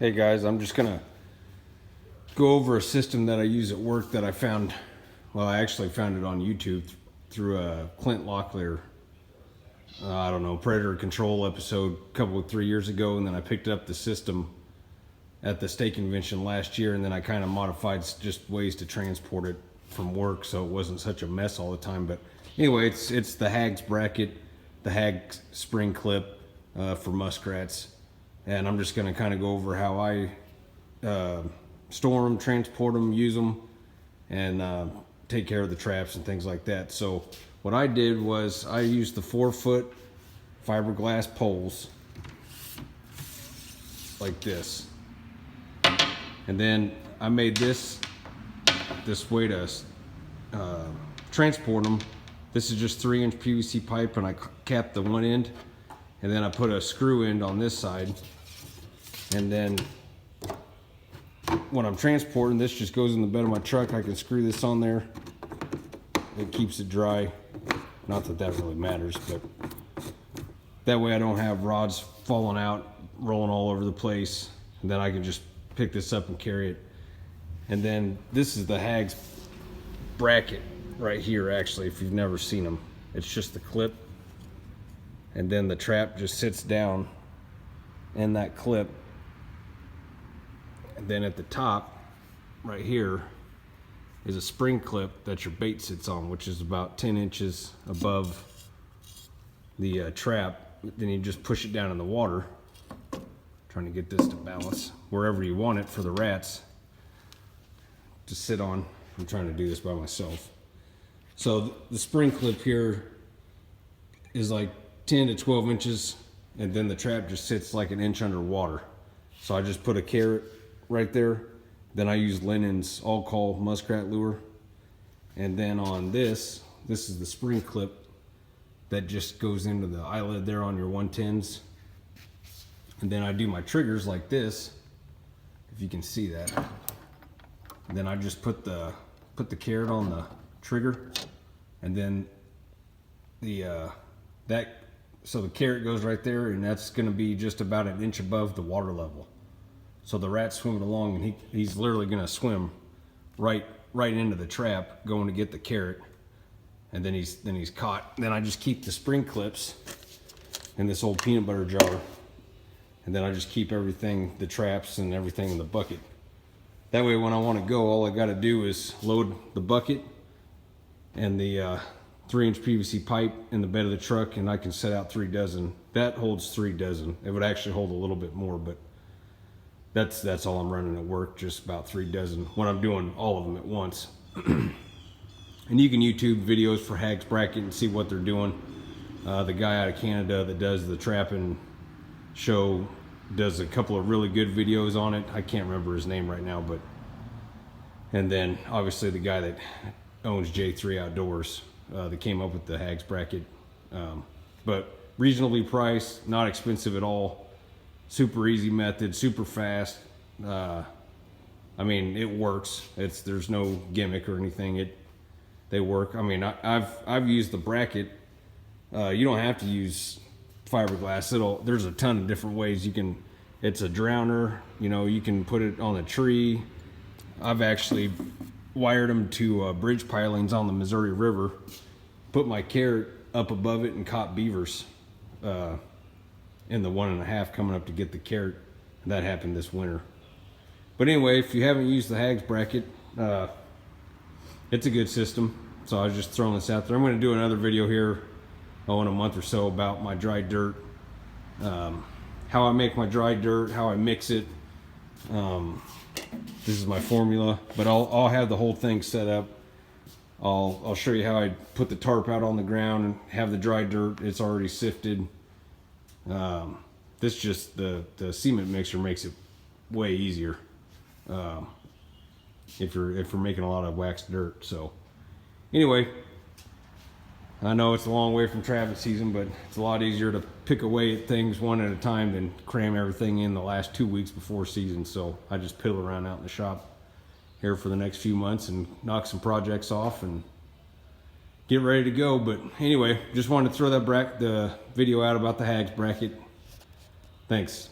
Hey guys, I'm just gonna go over a system that I use at work that I found. Well, I actually found it on YouTube through a Clint Locklear, I don't know, Predator Control episode a 3 years ago, and then I picked up the system at the state convention last year, and then I kind of modified just ways to transport it from work so it wasn't such a mess all the time. But anyway, it's the Hagz bracket, the Hagz spring clip for muskrats. And I'm just going to kind of go over how I store them, transport them, use them, and take care of the traps and things like that. So what I did was I used the 4-foot fiberglass poles like this. And then I made this way to transport them. This is just 3-inch PVC pipe, and I capped the one end, and then I put a screw end on this side. And then when I'm transporting, this just goes in the bed of my truck. I can screw this on there. It keeps it dry. Not that that really matters, but that way I don't have rods falling out, rolling all over the place. And then I can just pick this up and carry it. And then this is the Hagz bracket right here, actually, if you've never seen them. It's just the clip, and then the trap just sits down in that clip. And then at the top right here is a spring clip that your bait sits on, which is about 10 inches above the trap. Then you just push it down in the water, trying to get this to balance wherever you want it for the rats to sit on. I'm trying to do this by myself. So the spring clip here is like 10 to 12 inches, and then the trap just sits like an inch underwater. So I just put a carrot right there. Then I use Linen's all-call muskrat lure. And then on this is the spring clip that just goes into the eyelid there on your 110s. And then I do my triggers like this, if you can see that. And then I just put the carrot on the trigger, and then so the carrot goes right there, and that's going to be just about an inch above the water level. So the rat's swimming along, and he's literally going to swim right into the trap, going to get the carrot, and then he's caught. Then I just keep the spring clips in this old peanut butter jar, and then I just keep everything, the traps and everything, in the bucket. That way, when I want to go, all I got to do is load the bucket and the 3-inch PVC pipe in the bed of the truck, and I can set out 3 dozen. That holds 3 dozen. It would actually hold a little bit more, but that's all I'm running at work, just about 3 dozen when I'm doing all of them at once. And you can YouTube videos for Hagz bracket and see what they're doing. The guy out of Canada that does the trapping show does a couple of really good videos on it. I can't remember his name right now, but and then obviously the guy that owns J3 Outdoors that came up with the Hagz bracket. But reasonably priced, not expensive at all, super easy method, super fast. I mean, it works. There's no gimmick or anything. They work. I mean, I've used the bracket. You don't have to use fiberglass. There's a ton of different ways you can. It's a drowner, you can put it on a tree. I've actually wired them to bridge pilings on the Missouri River, put my carrot up above it, and caught beavers in the 1.5 coming up to get the carrot. That happened this winter. But anyway, if you haven't used the Hagz bracket, it's a good system. So I was just throwing this out there. I'm going to do another video here in a month or so about my dry dirt, how I make my dry dirt, how I mix it. This is my formula, but I'll have the whole thing set up. I'll show you how I put the tarp out on the ground and have the dry dirt. It's already sifted. This just the cement mixer makes it way easier if you're making a lot of waxed dirt. So anyway, I know it's a long way from trapping season, but it's a lot easier to pick away at things one at a time than cram everything in the last 2 weeks before season. So I just piddle around out in the shop here for the next few months and knock some projects off and get ready to go. But anyway, just wanted to throw the video out about the Hagz bracket. Thanks.